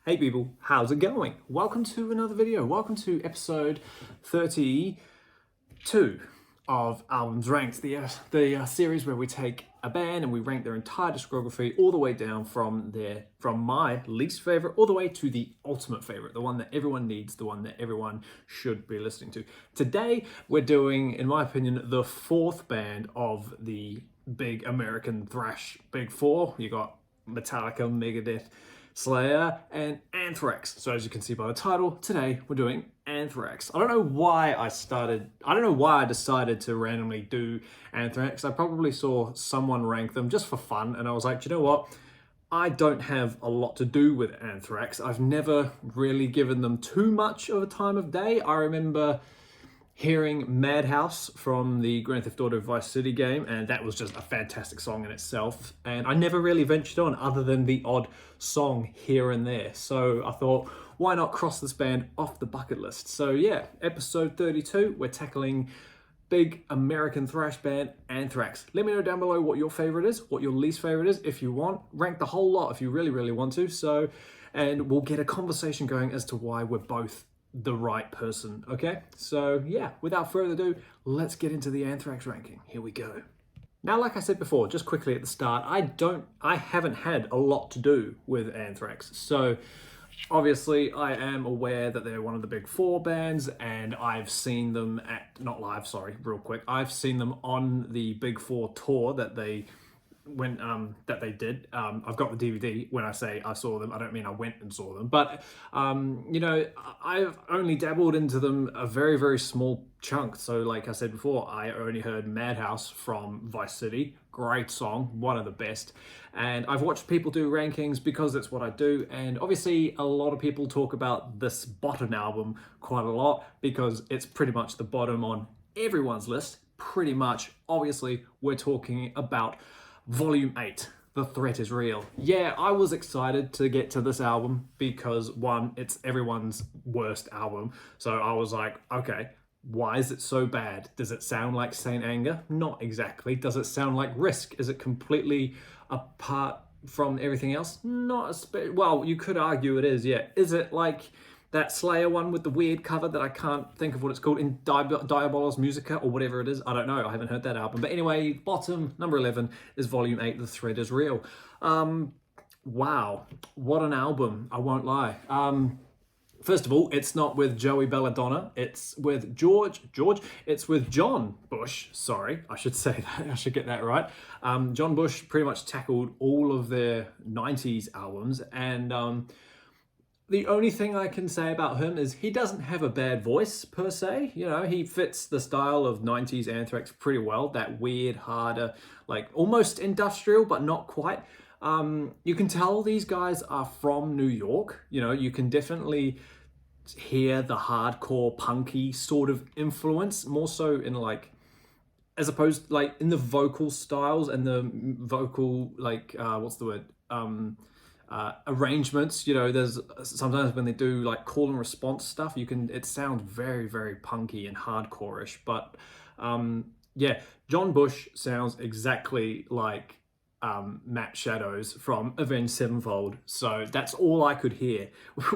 Hey people, how's it going? Welcome to another video. Welcome to episode 32 of Albums Ranked, the series where we take a band and we rank their entire discography all the way down from my least favorite all the way to the ultimate favorite, the one that everyone needs, the one that everyone should be listening to. Today we're doing, in my opinion, the fourth band of the big American thrash big four. You got Metallica, Megadeth, Slayer, and Anthrax. So as you can see by the title, today we're doing Anthrax. I don't know why I decided to randomly do Anthrax. I probably saw someone rank them just for fun, and I was like, you know what? I don't have a lot to do with Anthrax. I've never really given them too much of a time of day. I remember hearing Madhouse from the Grand Theft Auto Vice City game, and that was just a fantastic song in itself. And I never really ventured on other than the odd song here and there. So I thought, why not cross this band off the bucket list? So yeah, episode 32, we're tackling big American thrash band Anthrax. Let me know down below what your favorite is, what your least favorite is. If you want, rank the whole lot if you really, really want to. So, and we'll get a conversation going as to why we're both the right person, okay? So yeah, without further ado, let's get into the Anthrax ranking. Here we go. Now, like I said before, just quickly at the start, I haven't had a lot to do with Anthrax. So obviously I am aware that they're one of the big four bands, and I've seen them I've seen them on the big four tour that they did. I've got the DVD. When I say I saw them, I don't mean I went and saw them, but you know, I've only dabbled into them a very, very small chunk. So like I said before, I only heard Madhouse from Vice City. Great song, one of the best. And I've watched people do rankings because it's what I do. And obviously a lot of people talk about this bottom album quite a lot because it's pretty much the bottom on everyone's list, pretty much. Obviously, we're talking about Volume 8, The Threat is Real. Yeah, I was excited to get to this album because, one, it's everyone's worst album. So I was like, okay, why is it so bad? Does it sound like Saint Anger? Not exactly. Does it sound like Risk? Is it completely apart from everything else? Well, you could argue it is, yeah. Is it like that Slayer one with the weird cover that I can't think of what it's called, in Diabolos Musica or whatever it is? I don't know. I haven't heard that album. But anyway, bottom, number 11 is Volume 8, The Threat is Real. Wow. What an album. I won't lie. First of all, it's not with Joey Belladonna. It's with it's with John Bush. Sorry, I should say that. I should get that right. John Bush pretty much tackled all of their 90s albums, and the only thing I can say about him is he doesn't have a bad voice per se. You know, he fits the style of 90s Anthrax pretty well. That weird, harder, like almost industrial, but not quite. You can tell these guys are from New York. You know, you can definitely hear the hardcore punky sort of influence, more so in like, as opposed like in the vocal styles and the vocal, like, what's the word? Arrangements. You know, there's sometimes when they do like call and response stuff, it sounds very, very punky and hardcore-ish. But yeah, John Bush sounds exactly like Matt Shadows from Avenged Sevenfold. So that's all I could hear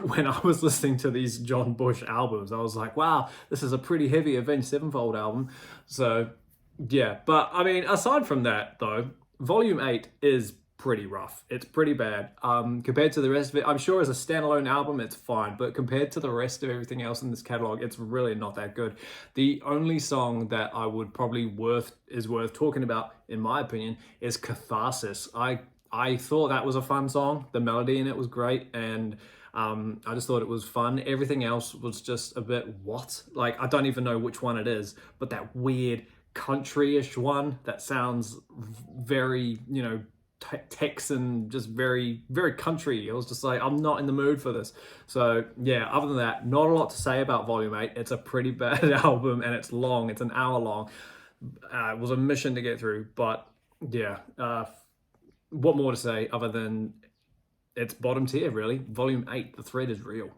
when I was listening to these John Bush albums. I was like, wow, this is a pretty heavy Avenged Sevenfold album. So yeah, but I mean, aside from that though, Volume 8 is pretty rough. It's pretty bad. Compared to the rest of it, I'm sure as a standalone album, it's fine, but compared to the rest of everything else in this catalog, it's really not that good. The only song that I would probably worth talking about, in my opinion, is Catharsis. I thought that was a fun song. The melody in it was great, and I just thought it was fun. Everything else was just a bit what? Like, I don't even know which one it is, but that weird country-ish one that sounds very, you know, Texan, just very, very country. I was just like, I'm not in the mood for this. So yeah, other than that, not a lot to say about Volume 8. It's a pretty bad album, and it's long. It's an hour long. It was a mission to get through, but yeah, what more to say other than it's bottom tier, really. Volume 8, The Threat is Real.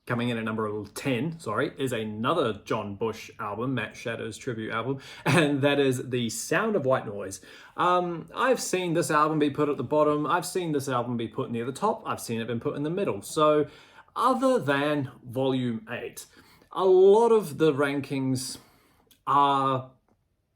coming in at number 10, sorry, is another John Bush album, Matt Shadow's tribute album, and that is The Sound of White Noise. I've seen this album be put at the bottom. I've seen this album be put near the top. I've seen it been put in the middle. So other than Volume 8, a lot of the rankings are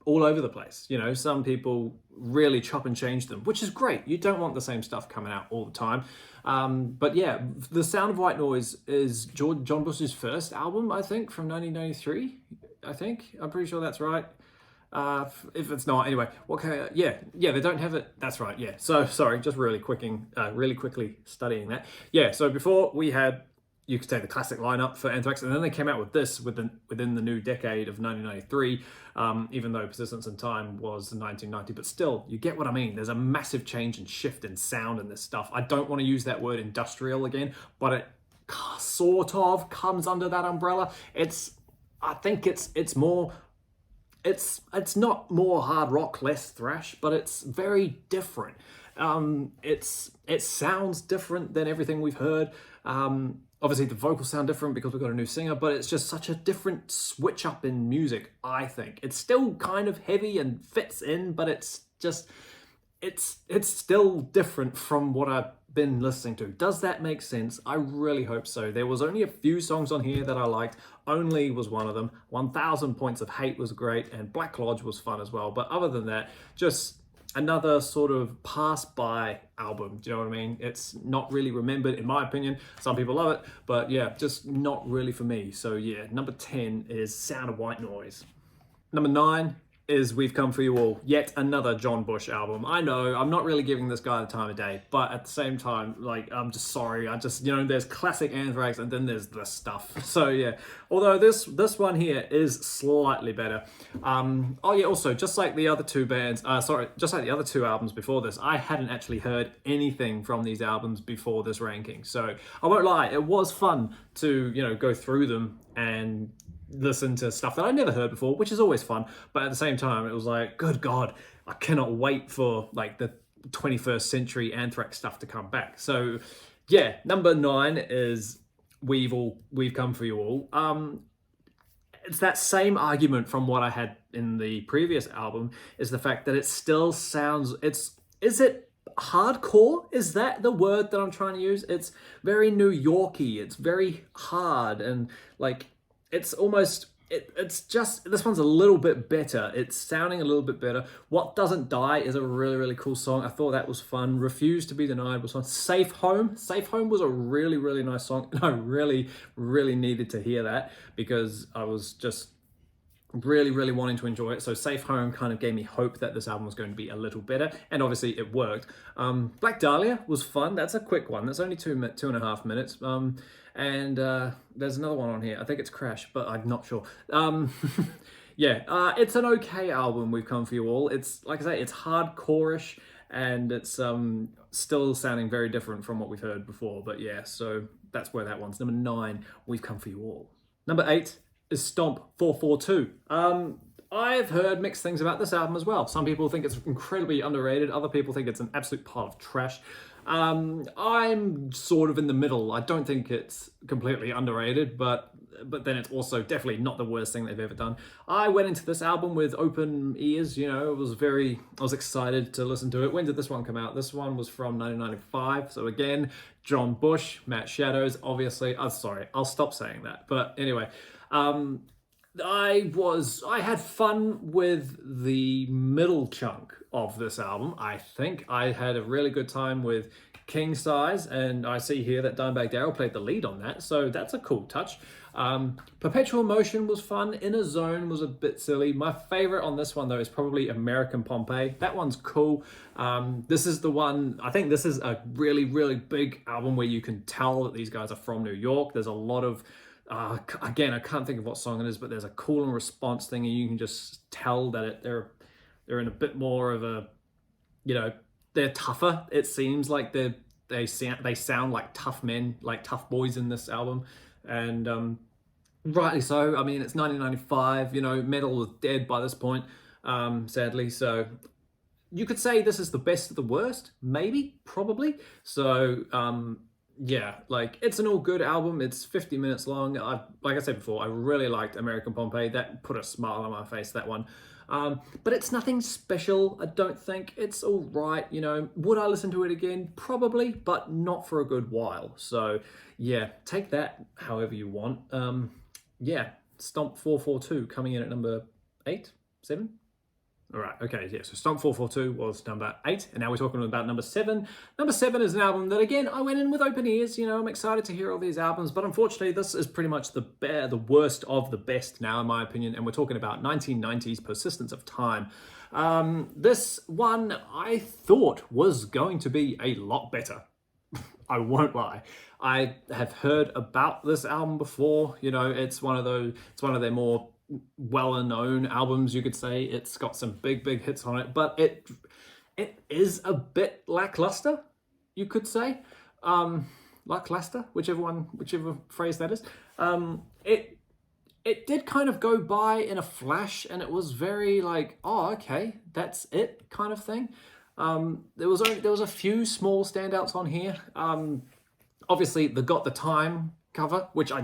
all over the place. You know, some people really chop and change them, which is great. You don't want the same stuff coming out all the time. But yeah, The Sound of White Noise is John Bush's first album, I think, from 1993. I think. I'm pretty sure that's right. If it's not, anyway, yeah, they don't have it. That's right, yeah. So, sorry, just really quickly studying that. Yeah, so before we had, you could say, the classic lineup for Anthrax, and then they came out with this within the new decade of 1993, even though Persistence in Time was 1990, but still, you get what I mean. There's a massive change and shift in sound in this stuff. I don't want to use that word industrial again, but it sort of comes under that umbrella. I think it's more, it's not more hard rock, less thrash, but it's very different. It sounds different than everything we've heard. Obviously, the vocals sound different because we've got a new singer, but it's just such a different switch up in music, I think. It's still kind of heavy and fits in, but it's still different from what I've been listening to. Does that make sense? I really hope so. There was only a few songs on here that I liked. Only was one of them. 1000 Points of Hate was great, and Black Lodge was fun as well. But other than that, just another sort of pass-by album. Do you know what I mean? It's not really remembered, in my opinion. Some people love it, but yeah, just not really for me. So yeah, number 10 is Sound of White Noise. Number 9 is We've Come For You All, yet another John Bush album. I know, I'm not really giving this guy the time of day, but at the same time, like, I'm just sorry. There's classic Anthrax and then there's this stuff. So yeah, although this one here is slightly better. Oh yeah, also, just like the other two albums before this, I hadn't actually heard anything from these albums before this ranking. So I won't lie, it was fun to, go through them and listen to stuff that I never heard before, which is always fun. But at the same time, it was like, good God, I cannot wait for like the 21st century Anthrax stuff to come back. So yeah, number 9 is We've Come For You All. It's that same argument from what I had in the previous album, is the fact that it still sounds, is it hardcore? Is that the word that I'm trying to use? It's very New Yorky, it's very hard, and like, it's almost, it's just, this one's a little bit better. It's sounding a little bit better. What Doesn't Die is a really, really cool song. I thought that was fun. Refuse to Be Denied was fun. Safe Home was a really, really nice song. And I really, really needed to hear that because I was just really, really wanting to enjoy it. So Safe Home kind of gave me hope that this album was going to be a little better, and obviously it worked. Black Dahlia was fun. That's a quick one. That's only 2.5 minutes. And there's another one on here. I think it's Crash, but I'm not sure. Yeah, it's an okay album, We've Come For You All. It's, like I say, it's hardcore-ish, and it's still sounding very different from what we've heard before. But yeah, so that's where that one's. Number 9, We've Come For You All. Number 8 is Stomp 442. I've heard mixed things about this album as well. Some people think it's incredibly underrated. Other people think it's an absolute pile of trash. I'm sort of in the middle. I don't think it's completely underrated, but then it's also definitely not the worst thing they've ever done. I went into this album with open ears, I was excited to listen to it. When did this one come out? This one was from 1995. So again, John Bush, Matt Shadows, obviously. I'm sorry, I'll stop saying that. But anyway, I had fun with the middle chunk of this album. I think I had a really good time with King Size, and I see here that Dimebag Darrell played the lead on that, so that's a cool touch. Perpetual Motion was fun. Inner Zone was a bit silly. My favorite on this one, though, is probably American Pompeii. That one's cool. This is the one, I think this is a really, really big album where you can tell that these guys are from New York. There's a lot of again, I can't think of what song it is, but there's a call and response thing, and you can just tell that they're in a bit more of a, they're tougher. It seems like they sound like tough men, like tough boys in this album, and rightly so. I mean, it's 1995. Metal was dead by this point, sadly. So you could say this is the best of the worst, maybe, probably. So Yeah, like it's an all good album. It's 50 minutes long. Like I said before, I really liked American Pompeii. That put a smile on my face, that one. But it's nothing special, I don't think. It's all right, you know. Would I listen to it again? Probably, but not for a good while. So, yeah, take that however you want. Yeah, Stomp 442 coming in at number 8, 7. All right, okay, yeah, so Stomp 442 was number 8, and now we're talking about number 7. Number 7 is an album that, again, I went in with open ears. You know, I'm excited to hear all these albums, but unfortunately, this is pretty much the worst of the best now, in my opinion, and we're talking about 1990's Persistence of Time. This one I thought was going to be a lot better. I won't lie. I have heard about this album before. You know, it's one of their more well-known albums, you could say. It's got some big hits on it, but it is a bit lackluster, you could say. Lackluster, whichever phrase that is. It did kind of go by in a flash, and it was very like, oh, okay, that's it kind of thing. There was a few small standouts on here. Obviously, the Got the Time cover, which I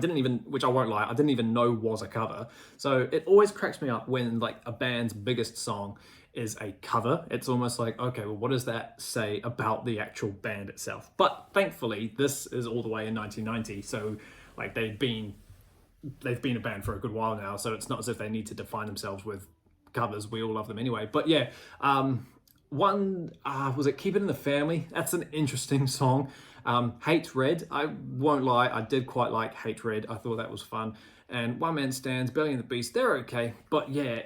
won't lie, I didn't even know was a cover. So it always cracks me up when like a band's biggest song is a cover. It's almost like, okay, well, what does that say about the actual band itself? But thankfully, this is all the way in 1990, so like they've been a band for a good while now, so it's not as if they need to define themselves with covers. We all love them anyway. But yeah, one was it Keep It in the Family? That's an interesting song. Hate Red, I won't lie, I did quite like Hate Red. I thought that was fun. And One Man Stands, Belly and the Beast, they're okay. But yeah,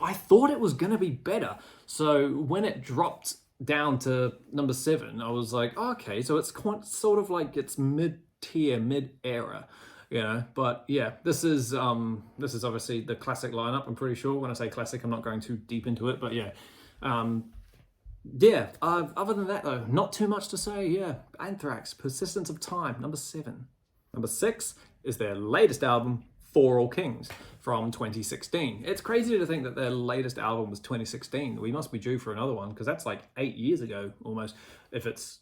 I thought it was gonna be better. So when it dropped down to number 7, I was like, okay, so it's quite sort of like it's mid-tier, mid-era. You know, but yeah, this is obviously the classic lineup. I'm pretty sure when I say classic, I'm not going too deep into it, but yeah. Other than that though, not too much to say. Yeah, Anthrax, Persistence of Time, number 7. Number 6 is their latest album, For All Kings, from 2016. It's crazy to think that their latest album was 2016. We must be due for another one, because that's like 8 years ago almost. If it's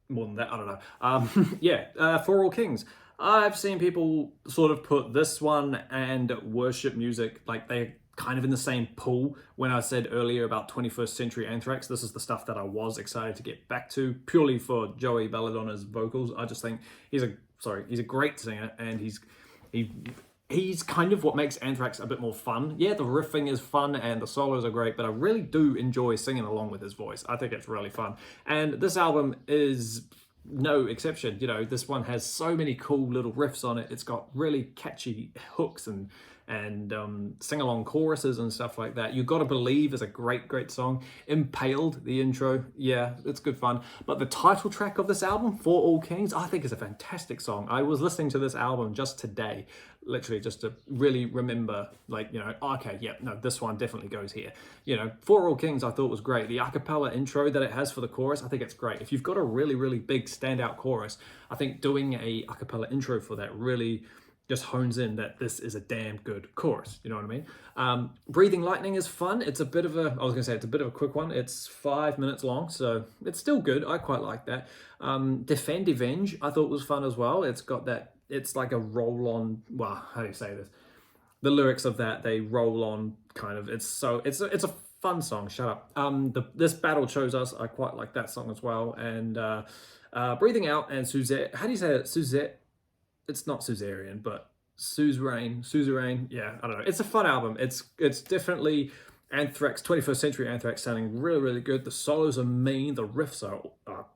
more than that, I don't know. For All Kings. I've seen people sort of put this one and Worship Music, like they're kind of in the same pool. When I said earlier about 21st Century Anthrax, this is the stuff that I was excited to get back to, purely for Joey Belladonna's vocals. I just think he's a great singer, and he's kind of what makes Anthrax a bit more fun. Yeah, the riffing is fun and the solos are great, but I really do enjoy singing along with his voice. I think it's really fun. And this album is no exception. You know, this one has so many cool little riffs on it. It's got really catchy hooks and sing-along choruses and stuff like that. You Gotta Believe is a great song. Impaled, the intro, yeah, it's good fun. But the title track of this album, For All Kings, I think is a fantastic song. I was listening to this album just today, literally just to really remember, like, you know, okay, yeah, no, this one definitely goes here. You know, For All Kings I thought was great. The a cappella intro that it has for the chorus, I think it's great. If you've got a really big standout chorus, I think doing a cappella intro for that really just hones in that this is a damn good chorus. You know what I mean? Breathing Lightning is fun. It's a bit of a quick one. It's 5 minutes long, so it's still good. I quite like that. Defend Avenge, I thought was fun as well. It's got that, it's like a roll on, well, how do you say this? The lyrics of that, they roll on kind of, it's a fun song, shut up. This Battle Chose Us, I quite like that song as well. And Breathing Out and Suzette, how do you say it? Suzette? It's not Suzerain, but Suzerain, yeah, I don't know. It's a fun album. It's definitely Anthrax, 21st Century Anthrax, sounding really good. The solos are mean, the riffs are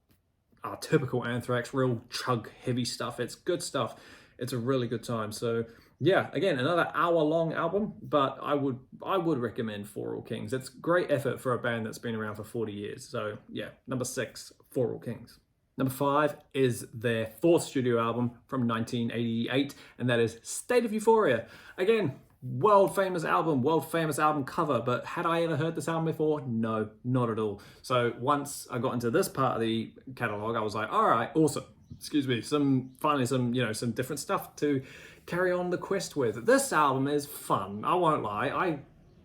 typical Anthrax, real chug heavy stuff. It's good stuff. It's a really good time. So yeah, again, another hour-long album, but I would recommend For All Kings. It's great effort for a band that's been around for 40 years. So yeah, number 6, For All Kings. Number 5 is their 4th studio album from 1988, and that is State of Euphoria. Again, world famous album cover, but had I ever heard this album before? No, not at all. So once I got into this part of the catalog, I was like, all right, awesome. Excuse me, some different stuff to carry on the quest with. This album is fun, I won't lie.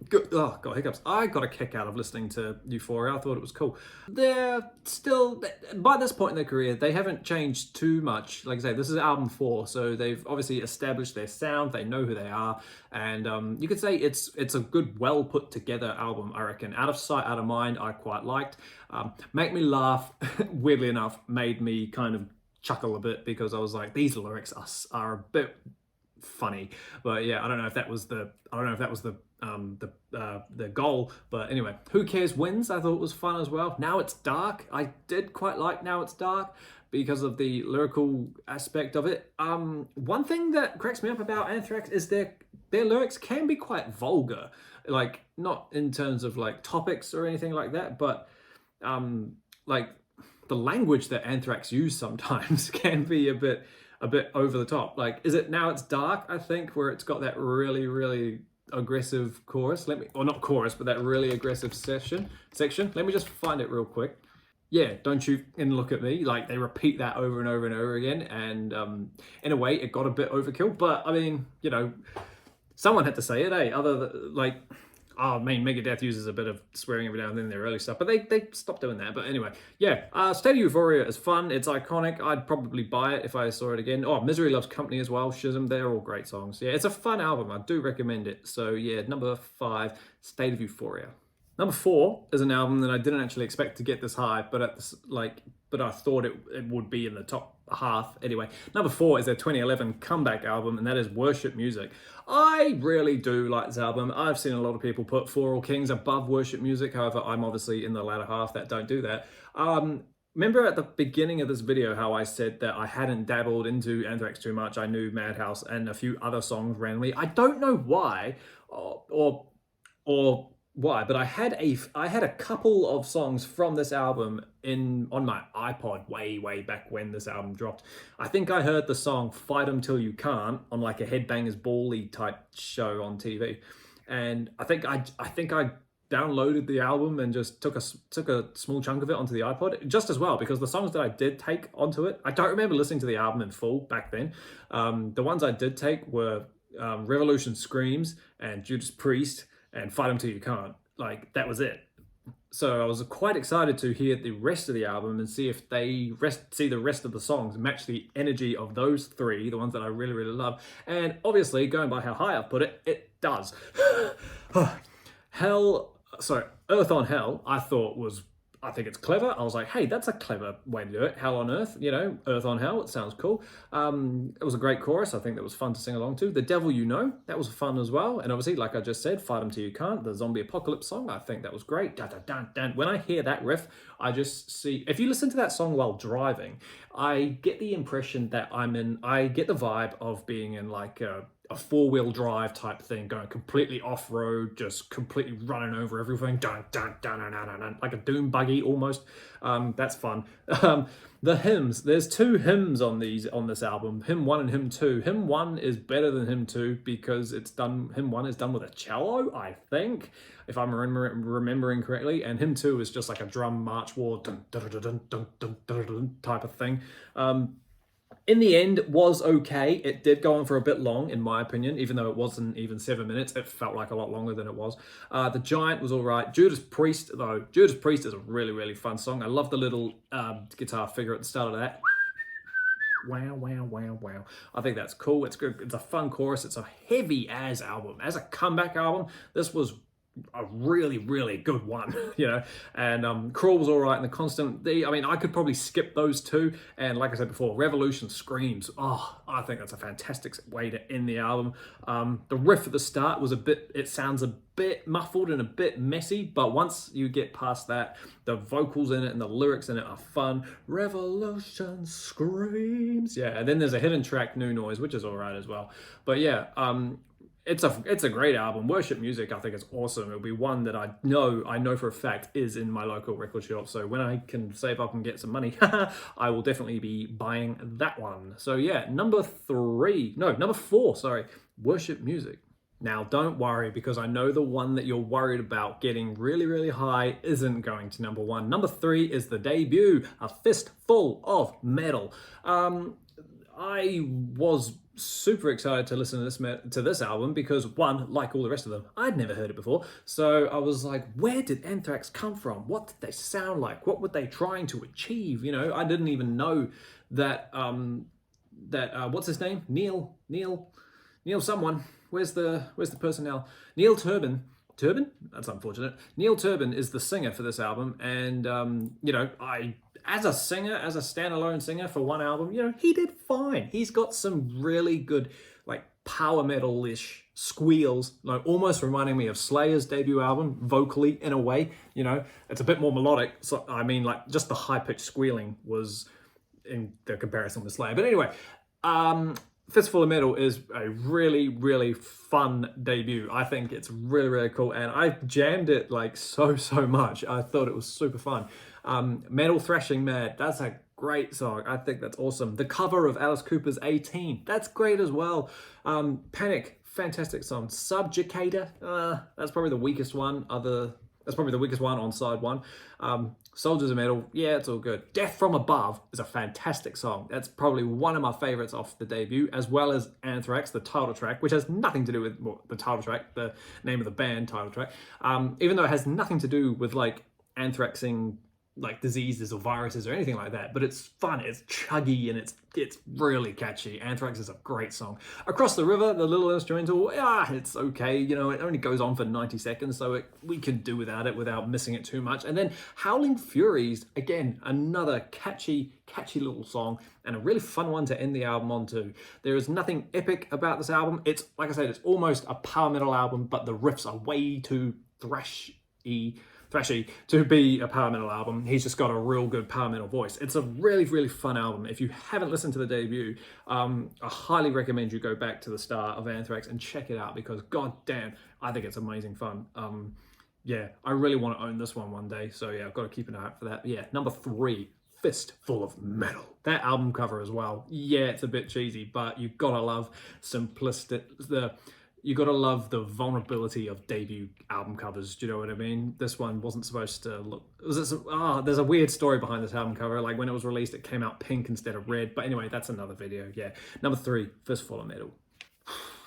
Good. Oh, got hiccups. I got a kick out of listening to Euphoria. I thought it was cool. They're still, by this point in their career, they haven't changed too much. Like I say, this is album 4, so they've obviously established their sound. They know who they are, and you could say it's a good, well put together album. I reckon. Out of Sight, Out of Mind, I quite liked. Make Me Laugh, weirdly enough, made me kind of chuckle a bit because I was like, these lyrics are a bit funny. But yeah, I don't know if that was the goal. But anyway, Who Cares Wins, I thought was fun as well. Now It's Dark, I did quite like Now It's Dark because of the lyrical aspect of it. One thing that cracks me up about Anthrax is their lyrics can be quite vulgar, like not in terms of like topics or anything like that, but like the language that Anthrax use sometimes can be a bit over the top. Like, is it Now It's Dark, I think, where it's got that really, really aggressive chorus? Or not chorus, but that really aggressive section. Let me just find it real quick. Yeah, don't you and look at me. Like, they repeat that over and over and over again. And in a way, it got a bit overkill. But I mean, you know, someone had to say it, eh? I mean, Megadeth uses a bit of swearing every now and then in their early stuff, but they stopped doing that. But anyway, yeah, State of Euphoria is fun. It's iconic. I'd probably buy it if I saw it again. Oh, Misery Loves Company as well. Schism, they're all great songs. Yeah, it's a fun album. I do recommend it. So yeah, number 5, State of Euphoria. Number 4 is an album that I didn't actually expect to get this high, but I thought it would be in the top half. Anyway, number 4 is their 2011 comeback album, and that is Worship Music. I really do like this album. I've seen a lot of people put For All Kings above Worship Music. However, I'm obviously in the latter half that don't do that. Remember at the beginning of this video how I said that I hadn't dabbled into Anthrax too much. I knew Madhouse and a few other songs randomly. I don't know why, or why, but I had a couple of songs from this album on my iPod way back when this album dropped. I think I heard the song "Fight 'Em Till You Can't" on like a Headbangers Ball-y type show on TV, and I think I downloaded the album and just took a small chunk of it onto the iPod just as well, because the songs that I did take onto it, I don't remember listening to the album in full back then. The ones I did take were Revolution Screams and Judas Priest and Fight 'Em Till You Can't. Like, that was it. So I was quite excited to hear the rest of the album and see if see the rest of the songs match the energy of those 3, the ones that I really, really love. And obviously, going by how high I've put it, it does. Earth on Hell, I think it's clever. I was like, hey, that's a clever way to do it. Hell on Earth, you know, Earth on Hell, it sounds cool. It was a great chorus. I think that was fun to sing along to. The Devil You Know, that was fun as well. And obviously, like I just said, Fight 'Em Till You Can't, the zombie apocalypse song, I think that was great. Dun, dun, dun, dun. When I hear that riff, I just see, if you listen to that song while driving, I get the impression that I get the vibe of being in like a 4-wheel drive type thing, going completely off-road, just completely running over everything, dun, dun, dun, dun, dun, dun, like a doom buggy almost. That's fun. The hymns, there's 2 hymns on this album, Hymn 1 and Hymn 2. Hymn 1 is better than Hymn 2 because Hymn 1 is done with a cello, I think, if I'm remembering correctly, and Hymn 2 is just like a drum march war, dun, dun, dun, dun, dun, dun, dun, dun, type of thing. In the end, it was okay. It did go on for a bit long, in my opinion, even though it wasn't even 7 minutes. It felt like a lot longer than it was. The Giant was all right. Judas Priest is a really, really fun song. I love the little guitar figure at the start of that. Wow, wow, wow, wow. I think that's cool. It's good. It's a fun chorus. It's a heavy-ass album. As a comeback album, this was a really, really good one, you know. And Crawl was all right, and The Constant. I mean, I could probably skip those 2. And like I said before, Revolution Screams. Oh, I think that's a fantastic way to end the album. The riff at the start was it sounds a bit muffled and a bit messy, but once you get past that, the vocals in it and the lyrics in it are fun. Revolution Screams. Yeah, and then there's a hidden track, New Noise, which is all right as well. But yeah, it's a great album. Worship Music, I think, is awesome. It'll be one that I know for a fact is in my local record shop. So when I can save up and get some money, I will definitely be buying that one. So yeah, number 4, sorry, Worship Music. Now, don't worry, because I know the one that you're worried about getting really, really high isn't going to number 1. Number 3 is the debut, A Fistful of Metal. I was super excited to listen to this album because one, like all the rest of them, I'd never heard it before. So I was like, where did Anthrax come from? What did they sound like? What were they trying to achieve? You know, I didn't even know that what's his name? Neil someone. Where's the person now? Neil Turbin. Turbin? That's unfortunate. Neil Turbin is the singer for this album, and you know, as a singer, as a standalone singer for one album, you know, he did fine. He's got some really good, like, power metal-ish squeals, like almost reminding me of Slayer's debut album, vocally in a way. You know, it's a bit more melodic. So I mean, like, just the high-pitched squealing was in the comparison with Slayer. But anyway, Fistful of Metal is a really, really fun debut. I think it's really, really cool, and I jammed it like so much. I thought it was super fun. Metal Thrashing Mad, that's a great song. I think that's awesome. The cover of Alice Cooper's 18, that's great as well. Panic, fantastic song. Subjugator, that's probably the weakest one. That's probably the weakest one on side one. Soldiers of Metal, yeah, it's all good. Death from Above is a fantastic song. That's probably one of my favorites off the debut, as well as Anthrax, the title track, which has nothing to do with the title track, the name of the band title track. Even though it has nothing to do with like anthraxing like diseases or viruses or anything like that, but it's fun, it's chuggy, and it's really catchy. Anthrax is a great song. Across the River, the little instrumental, it's okay, you know, it only goes on for 90 seconds, so we can do without it without missing it too much. And then Howling Furies, again, another catchy little song, and a really fun one to end the album on too. There is nothing epic about this album. It's, like I said, it's almost a power metal album, but the riffs are way too thrashy to be a power metal album. He's just got a real good power metal voice. It's a really, really fun album. If you haven't listened to the debut, I highly recommend you go back to the start of Anthrax and check it out, because god damn, I think it's amazing fun. Yeah, I really want to own this one day, so yeah, I've got to keep an eye out for that. But yeah, number 3, Fistful of Metal. That album cover as well. Yeah, it's a bit cheesy, but you've got to love you got to love the vulnerability of debut album covers. Do you know what I mean? This one wasn't supposed to look... there's a weird story behind this album cover. Like, when it was released, it came out pink instead of red. But anyway, that's another video. Yeah. Number 3, Fistful of Metal.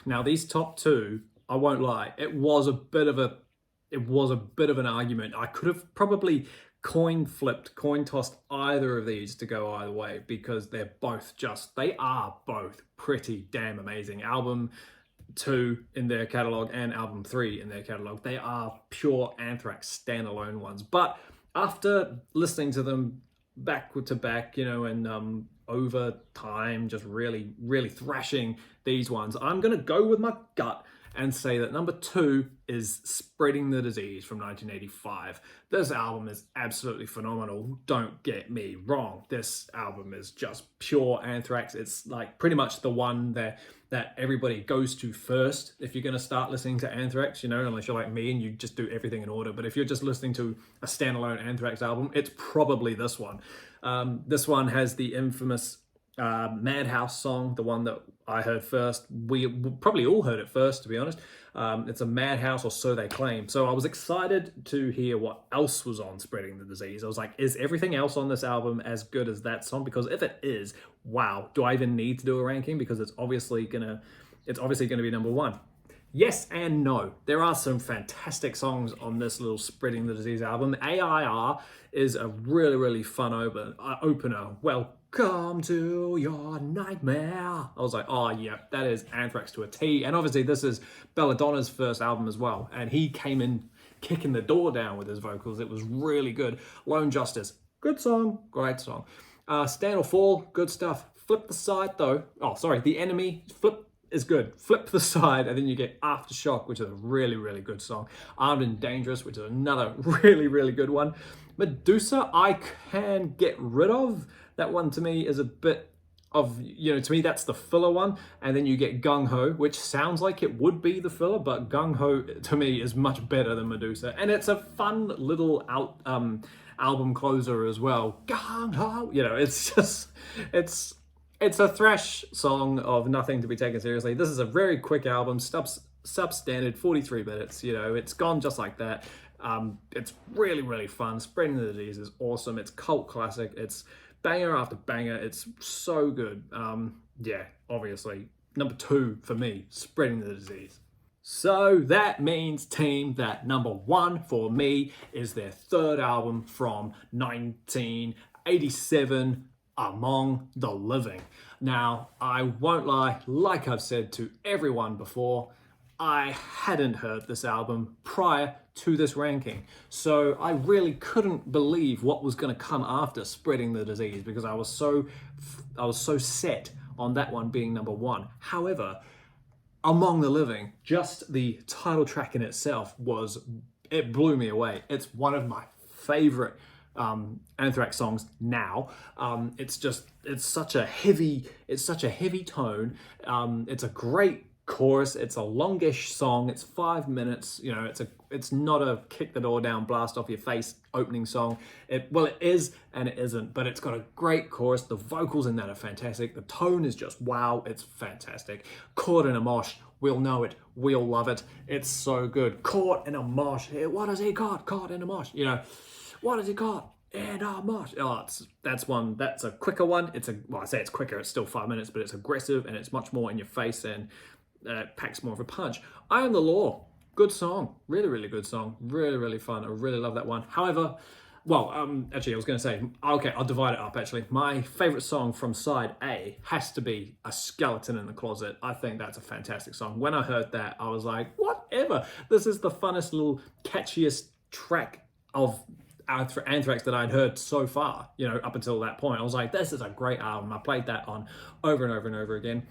Now, these top 2, I won't lie, it was a bit of an argument. I could have probably coin tossed either of these to go either way, because they are both pretty damn amazing. Album 2 in their catalog and album 3 in their catalog, they are pure Anthrax standalone ones. But after listening to them back to back, you know, and over time, just really, really thrashing these ones, I'm gonna go with my gut and say that number 2 is Spreading the Disease from 1985. This album is absolutely phenomenal. Don't get me wrong. This album is just pure Anthrax. It's like pretty much the one that everybody goes to first if you're going to start listening to Anthrax, you know, unless you're like me and you just do everything in order. But if you're just listening to a standalone Anthrax album, it's probably this one. This one has the infamous Madhouse song, the one that I heard first. We probably all heard it first, to be honest. It's a Madhouse, or so they claim. So I was excited to hear what else was on Spreading the Disease. I was like, is everything else on this album as good as that song? Because if it is, wow, do I even need to do a ranking? Because it's obviously gonna be number 1. Yes and no. There are some fantastic songs on this little Spreading the Disease album. AIR is a really, really fun opener. Welcome to your nightmare. I was like, oh yeah, that is Anthrax to a T. And obviously this is Belladonna's first album as well. And he came in kicking the door down with his vocals. It was really good. Lone Justice, good song, great song. Stand or Fall, good stuff. Flip the Side though. Oh, sorry, The Enemy, Flip is good. Flip the Side, and then you get Aftershock, which is a really, really good song. Armed and Dangerous, which is another really, really good one. Medusa, I can get rid of. That one to me is a bit of, you know, to me that's the filler one. And then you get Gung Ho, which sounds like it would be the filler, but Gung Ho to me is much better than Medusa. And it's a fun little album closer as well. Gung Ho, you know, it's just, it's a thrash song of nothing to be taken seriously. This is a very quick album, substandard, 43 minutes, you know, it's gone just like that. It's really, really fun. Spreading the Disease is awesome. It's cult classic. It's banger after banger. It's so good. Yeah, obviously. Number 2 for me, Spreading the Disease. So that means, team, that number 1 for me is their third album from 1987, Among the Living. Now, I won't lie, like I've said to everyone before, I hadn't heard this album prior to this ranking. So I really couldn't believe what was going to come after Spreading the Disease, because I was so set on that one being number 1. However, Among the Living, just the title track in itself it blew me away. It's one of my favorite Anthrax songs now. It's such a heavy tone. It's a great chorus. It's a longish song. It's 5 minutes. You know, it's not a kick the door down, blast off your face opening song. It is and it isn't, but it's got a great chorus. The vocals in that are fantastic. The tone is just wow. It's fantastic. Caught in a Mosh. We'll know it. We'll love it. It's so good. Caught in a Mosh. What has he caught? Caught in a Mosh. You know, what has he caught? In a Mosh. Oh, that's a quicker one. I say it's quicker. It's still 5 minutes, but it's aggressive and it's much more in your face and packs more of a punch. I Am the Law. Good song. Really, really good song. Really, really fun. I really love that one. However, actually, I was going to say, okay, I'll divide it up, actually. My favorite song from side A has to be A Skeleton in the Closet. I think that's a fantastic song. When I heard that, I was like, whatever. This is the funnest little, catchiest track of Anthrax that I'd heard so far, you know, up until that point. I was like, this is a great album. I played that on over and over and over again.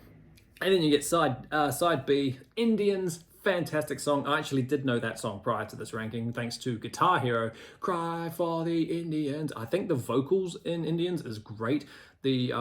And then you get side B, Indians. Fantastic song. I actually did know that song prior to this ranking, thanks to Guitar Hero. Cry for the Indians. I think the vocals in Indians is great. The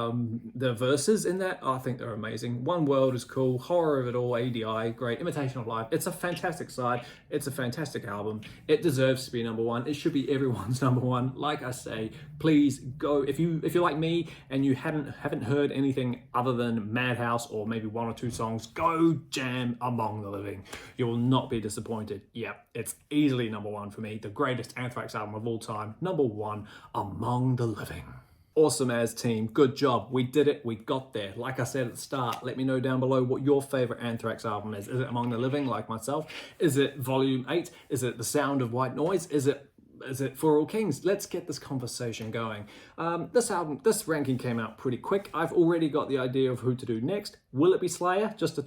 verses in that, I think they're amazing. One World is cool. Horror of It All, ADI, great. Imitation of Life. It's a fantastic side. It's a fantastic album. It deserves to be number 1. It should be everyone's number 1. Like I say, please go. If you're like me and you haven't heard anything other than Madhouse or maybe 1 or 2 songs, go jam Among the Living. You will not be disappointed. Yeah, it's easily number 1 for me. The greatest Anthrax album of all time. Number 1, Among the Living. Awesome as team. Good job. We did it. We got there. Like I said at the start, let me know down below what your favorite Anthrax album is. Is it Among the Living, like myself? Is it Volume 8? Is it The Sound of White Noise? Is it For All Kings? Let's get this conversation going. This ranking came out pretty quick. I've already got the idea of who to do next. Will it be Slayer, just to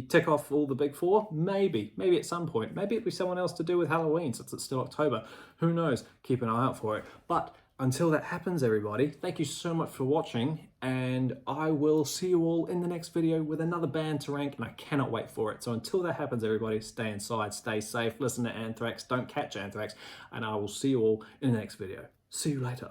tick off all the big 4? Maybe at some point. Maybe it'll be someone else to do with Halloween, since it's still October. Who knows? Keep an eye out for it. But until that happens, everybody, thank you so much for watching, and I will see you all in the next video with another band to rank, and I cannot wait for it. So until that happens, everybody, stay inside, stay safe, listen to Anthrax, don't catch Anthrax, and I will see you all in the next video. See you later.